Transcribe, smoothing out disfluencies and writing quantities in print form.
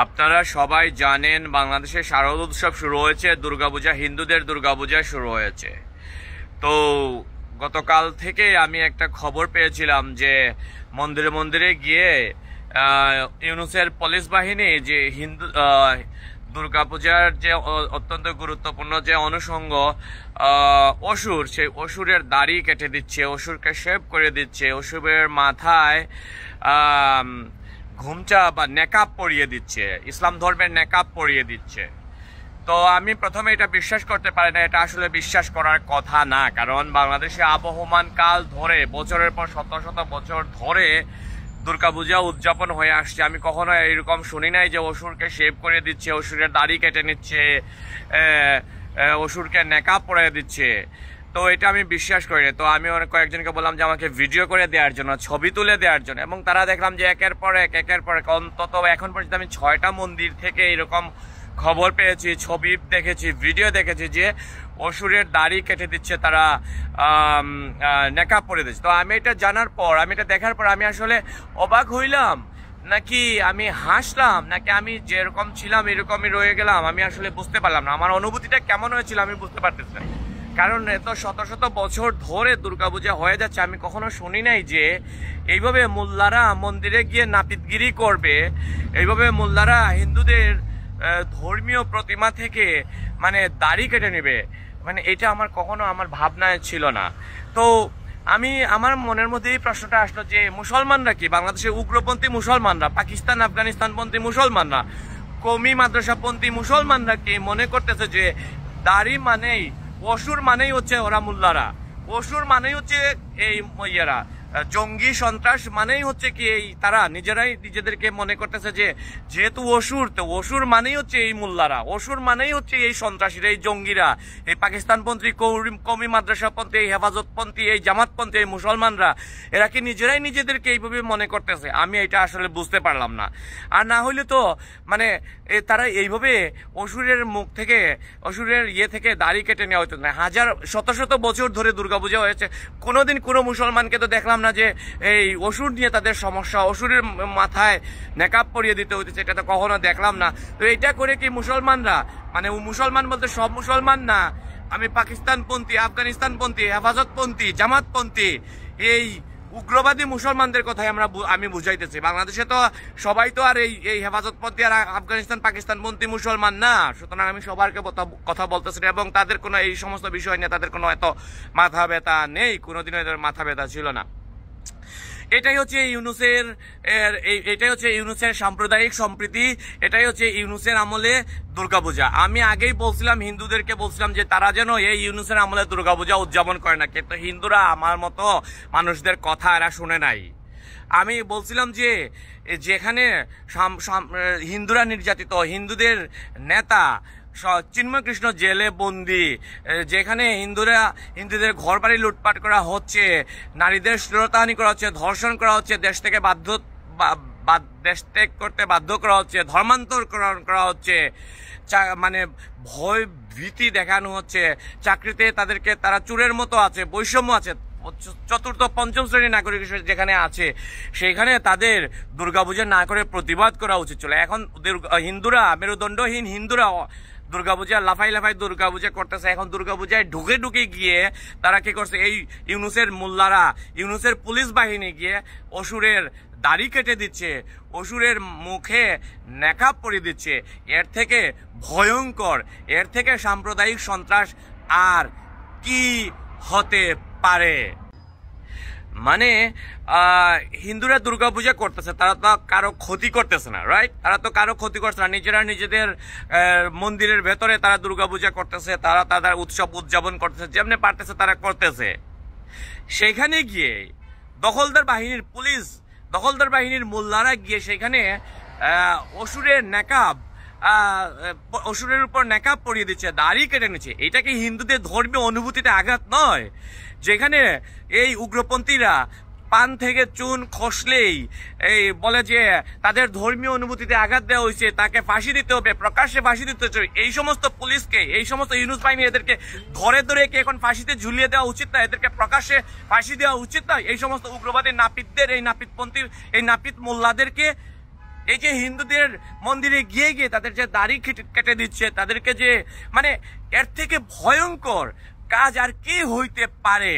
আপনারা সবাই জানেন বাংলাদেশে শারদ উৎসব শুরু হয়েছে, দুর্গাপূজা, হিন্দুদের দুর্গাপূজা শুরু হয়েছে। তো গতকাল থেকে আমি একটা খবর পেয়েছিলাম যে মন্দিরে মন্দিরে গিয়ে ইউনূসের পুলিশ বাহিনী যে হিন্দু দুর্গাপূজার যে অত্যন্ত গুরুত্বপূর্ণ যে অনুষঙ্গ অসুর, সেই অসুরের দাড়ি কেটে দিচ্ছে, অসুরকে শেভ করে দিচ্ছে, অসুরের মাথায় ঘুমচা বা নেকাব পরিয়ে দিচ্ছে, ইসলাম ধর্মের নেকাব পরিয়ে দিচ্ছে। তো আমি প্রথমে এটা বিশ্বাস করতে পারি না, এটা আসলে বিশ্বাস করার কথা না। কারণ বাংলাদেশে আবহমান কাল ধরে, বছরের পর শত শত বছর ধরে দুর্গাপূজা উদযাপন হয়ে আসছে। আমি কখনো এরকম শুনি নাই যে অসুরকে শেভ করে দিচ্ছে, অসুরের দাড়ি কেটে নিচ্ছে, অসুরকে নেকাব পরিয়ে দিচ্ছে। তো এটা আমি বিশ্বাস করি না। তো আমি অনেক কয়েকজনকে বললাম যে আমাকে ভিডিও করে দেওয়ার জন্য, ছবি তুলে দেওয়ার জন্য, এবং তারা দেখলাম যে একের পর এক অন্তত এখন পর্যন্ত আমি 6টা মন্দির থেকে এরকম খবর পেয়েছি, ছবি দেখেছি, ভিডিও দেখেছি যে অসুরের দাড়ি কেটে দিচ্ছে, তারা নেকাব পরে দিচ্ছে। তো আমি এটা জানার পর, আমি এটা দেখার পর আমি আসলে অবাক হইলাম, নাকি আমি হাসলাম, নাকি আমি যেরকম ছিলাম এরকমই রয়ে গেলাম, আমি আসলে বুঝতে পারলাম না। আমার অনুভূতিটা কেমন হয়েছিল আমি বুঝতে পারতেছি না। কারণ এত শত শত বছর ধরে দুর্গাপূজা হয়ে যাচ্ছে, আমি কখনো শুনি নাই যে এইভাবে মোল্লারা মন্দিরে গিয়ে নাপিতগিরি করবে, এইভাবে মোল্লারা হিন্দুদের ধর্মীয় প্রতিমা থেকে মানে দাড়ি কেটে নেবে। মানে এটা আমার কখনো আমার ভাবনায় ছিল না। তো আমার মনের মধ্যে এই প্রশ্নটা আসলো যে মুসলমানরা কি, বাংলাদেশের উগ্রপন্থী মুসলমানরা, পাকিস্তান আফগানিস্তানপন্থী মুসলমানরা, কওমি মাদ্রাসাপন্থী মুসলমানরা কি মনে করতেছে যে দাড়ি মানেই, অসুর মানেই হচ্ছে ওরা মোল্লারা, অসুর মানেই হচ্ছে এই ইয়েরা, জঙ্গি সন্ত্রাস মানেই হচ্ছে কি এই, তারা নিজেরাই নিজেদেরকে মনে করতেছে যে যেহেতু অসুর, তো অসুর মানেই হচ্ছে এই মোল্লারা, অসুর মানেই হচ্ছে এই সন্ত্রাসীরা, এই জঙ্গিরা, এই পাকিস্তানপন্থী, কওমি মাদ্রাসাপন্থী, এই হেফাজতপন্থী, এই জামাতপন্থী, এই মুসলমানরা, এরা কি নিজেরাই নিজেদেরকে এইভাবে মনে করতেছে? আমি এটা আসলে বুঝতে পারলাম না। আর না হইলে তো মানে তারা এইভাবে অসুরের মুখ থেকে, অসুরের থেকে দাড়ি কেটে নেওয়া হতো না। শত শত বছর ধরে দুর্গাপূজা হয়েছে, কোনোদিন কোনো মুসলমানকে তো দেখলাম না যে এই অসুর নিয়ে তাদের সমস্যা, অসুরের মাথায় নেকাব পরিয়ে দিতে হইতেছে, এটা তো কখনো দেখলাম না। তো এটা করে কি মুসলমানরা, মানে মুসলমান বলতে সব মুসলমান না, আমি পাকিস্তানপন্থী, আফগানিস্তানপন্থী, হেফাজতপন্থী, জামাতপন্থী, এই উগ্রবাদী মুসলমানদের কথাই আমি বুঝাইতেছি। বাংলাদেশে তো সবাই তো আর এই হেফাজতপন্থী আর আফগানিস্তান পাকিস্তানপন্থী মুসলমান না, সুতরাং আমি সবারকে কথা বলতেছি না। এবং তাদের কোনো এই সমস্ত বিষয় নিয়ে তাদের কোনো এত মাথা ব্যথা নেই, কোনোদিনও এদের মাথা ব্যথা ছিল না। এটাই হচ্ছে ইউনূসের সাম্প্রদায়িক সম্প্রীতি, এটাই হচ্ছে ইউনূসের আমলে দুর্গাপূজা। আমি আগেই বলছিলাম, হিন্দুদেরকে বলছিলাম যে তারা যেন এই ইউনূসের আমলে দুর্গাপূজা উদযাপন করে না, কিন্তু হিন্দুরা আমার মতো মানুষদের কথা এরা শুনে নাই। আমি বলছিলাম যে যেখানে হিন্দুরা নির্যাতিত, হিন্দুদের নেতা চিন্ময় কৃষ্ণ জেলে বন্দি, যেখানে হিন্দুদের ঘর বাড়ি লুটপাট করা হচ্ছে, নারীদের শ্লীলতাহানি করা হচ্ছে, ধর্ষণ করা হচ্ছে, দেশ ত্যাগ করতে বাধ্য করা হচ্ছে, ধর্মান্তর করা হচ্ছে, মানে ভয় ভীতি দেখানো হচ্ছে, চাকরিতে তারা চোরের মতো আছে, বৈষম্য আছে, চতুর্থ পঞ্চম শ্রেণীর নাগরিক যেখানে আছে, সেখানে তাদের দুর্গাপূজা না করে প্রতিবাদ করা উচিত ছিল। এখন হিন্দুরা, মেরুদণ্ডহীন হিন্দুরা দুর্গাপূজা লাফাই দুর্গাপূজা করতেছে। এখন দুর্গাপূজায় ঢুকে গিয়ে তারা কি করছে, এই ইউনূসের মোল্লারা, ইউনূসের পুলিশ বাহিনী গিয়ে অসুরের দাড়ি কেটে দিচ্ছে, অসুরের মুখে নেকাব পরিয়ে দিচ্ছে। এর থেকে ভয়ঙ্কর, এর থেকে সাম্প্রদায়িক সন্ত্রাস আর কি হতে পারে? মানে হিন্দুরা দুর্গাপূজা করতেছে, তারা তো কারো ক্ষতি করতেছে না, রাইট? তারা তো কারো ক্ষতি করছে না, নিজেরা নিজেদের মন্দিরের ভেতরে তারা দুর্গাপূজা করতেছে, তারা তাদের উৎসব উদযাপন করতেছে, যেমনি পারতেছে তারা করতেছে। সেখানে গিয়ে দখলদার বাহিনীর মোল্লারা গিয়ে সেখানে অসুরের উপর নেকাব পরিয়ে দিচ্ছে, দাড়ি কেটে নিচ্ছে। এটা কি হিন্দুদের ধর্মীয় অনুভূতিতে আঘাত নয়? যেখানে এই উগ্রপন্থীরা পান থেকে চুন খসলেই এই বলে যে তাদের ধর্মীয় অনুভূতিতে আঘাত দেওয়া হয়েছে, তাকে ফাঁসি দিতে হবে, প্রকাশ্যে ফাঁসি দিতে হবে, এই সমস্ত পুলিশকে, এই সমস্ত ইউনূস বাহিনী, এদেরকে ধরে কি এখন ফাঁসিতে ঝুলিয়ে দেওয়া উচিত না? এদেরকে প্রকাশ্যে ফাঁসি দেওয়া উচিত না? এই সমস্ত উগ্রবাদী নাপিতদের, এই নাপিতপন্থী, এই নাপিত মোল্লাদেরকে এই যে হিন্দুদের মন্দিরে গিয়ে গিয়ে তাদের যে দাড়ি কেটে দিচ্ছে, তাদেরকে যে মানে এর থেকে ভয়ঙ্কর কাজ আর কি হইতে পারে।